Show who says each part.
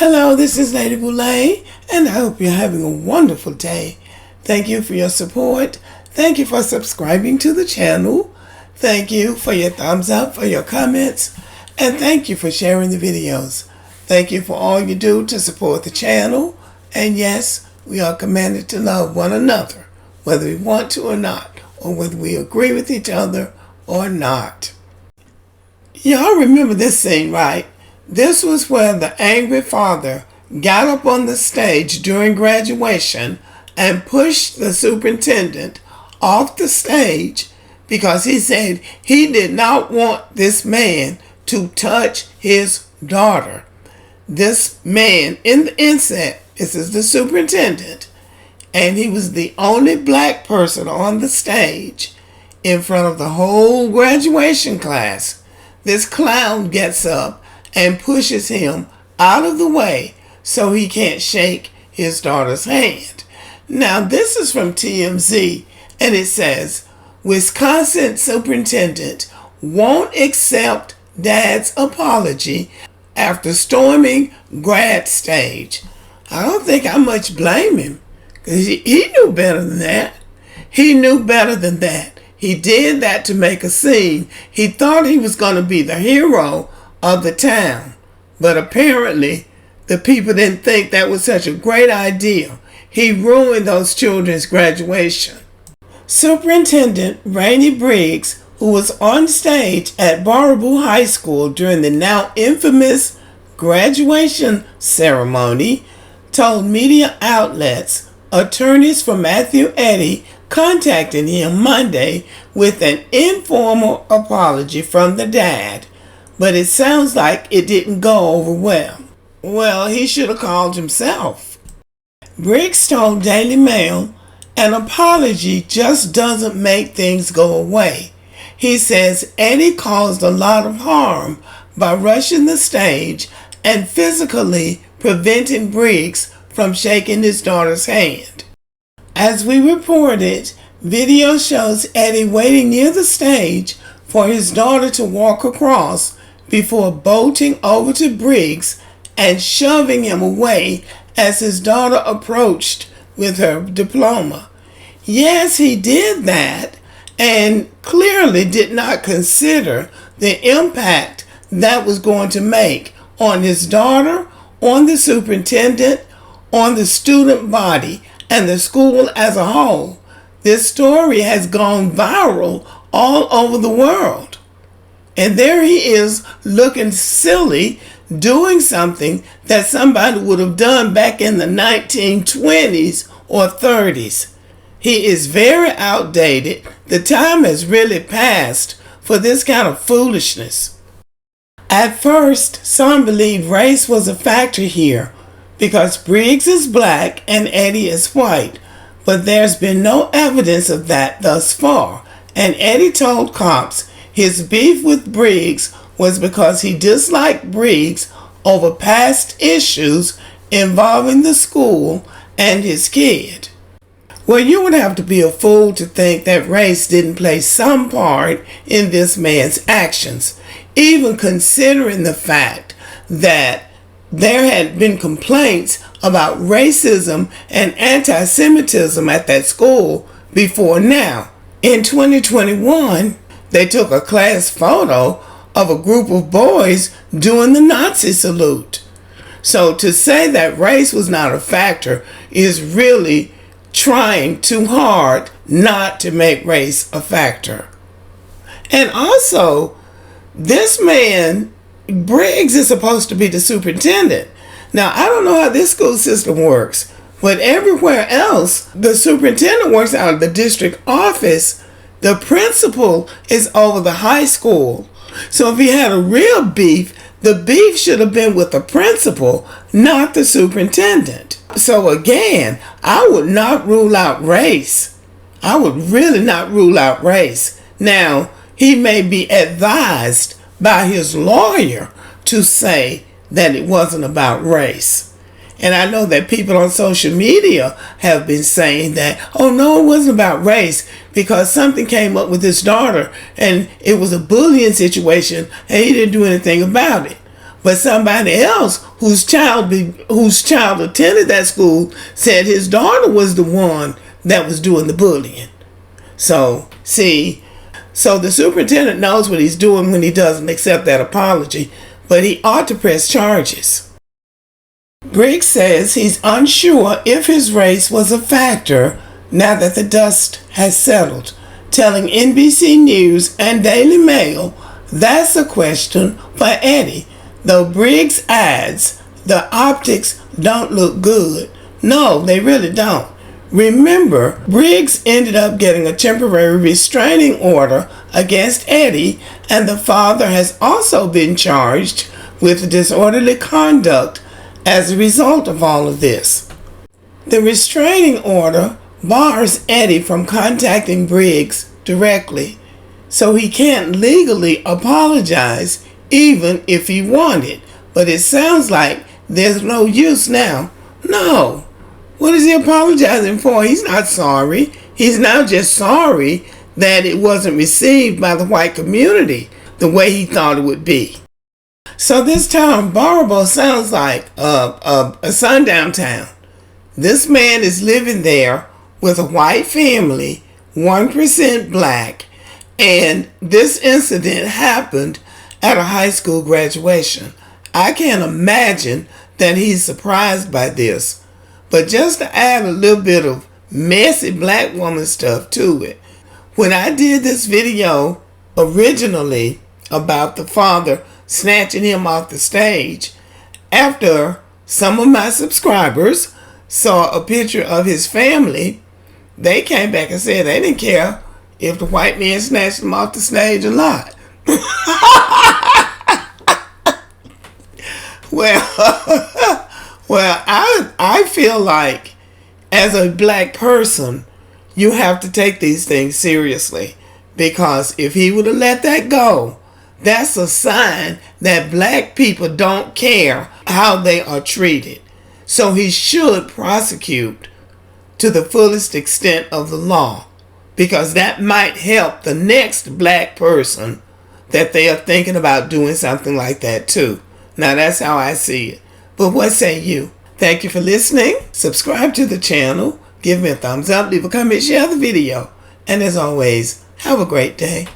Speaker 1: Hello, this is Lady Boulay, and I hope you're having a wonderful day. Thank you for your support. Thank you for subscribing to the channel. Thank you for your thumbs up, for your comments, and thank you for sharing the videos. Thank you for all you do to support the channel. And yes, we are commanded to love one another, whether we want to or not, or whether we agree with each other or not. Y'all remember this scene, right? This was where the angry father got up on the stage during graduation and pushed the superintendent off the stage because he said he did not want this man to touch his daughter. This man in the inset, this is the superintendent, and he was the only black person on the stage in front of the whole graduation class. This clown gets up and pushes him out of the way so he can't shake his daughter's hand. Now, this is from TMZ, and it says, Wisconsin superintendent won't accept dad's apology after storming grad stage. I don't think I much blame him, because he knew better than that. He knew better than that. He did that to make a scene. He thought he was going to be the hero of the town, but apparently the people didn't think that was such a great idea. He ruined those children's graduation. Superintendent Rainey Briggs, who was on stage at Baraboo High School during the now infamous graduation ceremony, told media outlets attorneys for Matthew Eddy contacted him Monday with an informal apology from the dad. But it sounds like it didn't go over well. Well, he should have called himself. Briggs told Daily Mail, an apology just doesn't make things go away. He says Eddie caused a lot of harm by rushing the stage and physically preventing Briggs from shaking his daughter's hand. As we reported, video shows Eddie waiting near the stage for his daughter to walk across before bolting over to Briggs and shoving him away as his daughter approached with her diploma. Yes, he did that and clearly did not consider the impact that was going to make on his daughter, on the superintendent, on the student body, and the school as a whole. This story has gone viral all over the world. And there he is looking silly, doing something that somebody would have done back in the 1920s or 30s. He is very outdated. The time has really passed for this kind of foolishness. At first, some believed race was a factor here because Briggs is black and Eddie is white, but there's been no evidence of that thus far. And Eddie told cops his beef with Briggs was because he disliked Briggs over past issues involving the school and his kid. Well, you would have to be a fool to think that race didn't play some part in this man's actions, even considering the fact that there had been complaints about racism and anti-Semitism at that school before now. In 2021, they took a class photo of a group of boys doing the Nazi salute. So to say that race was not a factor is really trying too hard not to make race a factor. And also, this man, Briggs, is supposed to be the superintendent. Now, I don't know how this school system works, but everywhere else, the superintendent works out of the district office. The principal is over the high school. So if he had a real beef, the beef should have been with the principal, not the superintendent. So again, I would not rule out race. I would really not rule out race. Now, he may be advised by his lawyer to say that it wasn't about race. And I know that people on social media have been saying that, oh no, it wasn't about race because something came up with his daughter and it was a bullying situation and he didn't do anything about it. But somebody else whose child attended that school said his daughter was the one that was doing the bullying. So, see, so the superintendent knows what he's doing when he doesn't accept that apology, but he ought to press charges. Briggs says he's unsure if his race was a factor now that the dust has settled, telling NBC News and Daily Mail that's a question for Eddie, though Briggs adds the optics don't look good. No, they really don't. Remember, Briggs ended up getting a temporary restraining order against Eddie, and the father has also been charged with disorderly conduct as a result of all of this. The restraining order bars Eddie from contacting Briggs directly, so he can't legally apologize even if he wanted. But it sounds like there's no use now. No. What is he apologizing for? He's not sorry. He's now just sorry that it wasn't received by the white community the way he thought it would be. So this town, Barbo, sounds like a sundown town. This man is living there with a white family, 1% black, and this incident happened at a high school graduation. I can't imagine that he's surprised by this. But just to add a little bit of messy black woman stuff to it, when I did this video originally about the father snatching him off the stage, after some of my subscribers saw a picture of his family, they came back and said they didn't care if the white man snatched him off the stage or not. Well, I feel like as a black person, you have to take these things seriously, because if he would have let that go, that's a sign that black people don't care how they are treated. So he should prosecute to the fullest extent of the law, because that might help the next black person that they are thinking about doing something like that too. Now that's how I see it. But what say you? Thank you for listening. Subscribe to the channel. Give me a thumbs up. Leave a comment. Share the video. And as always, have a great day.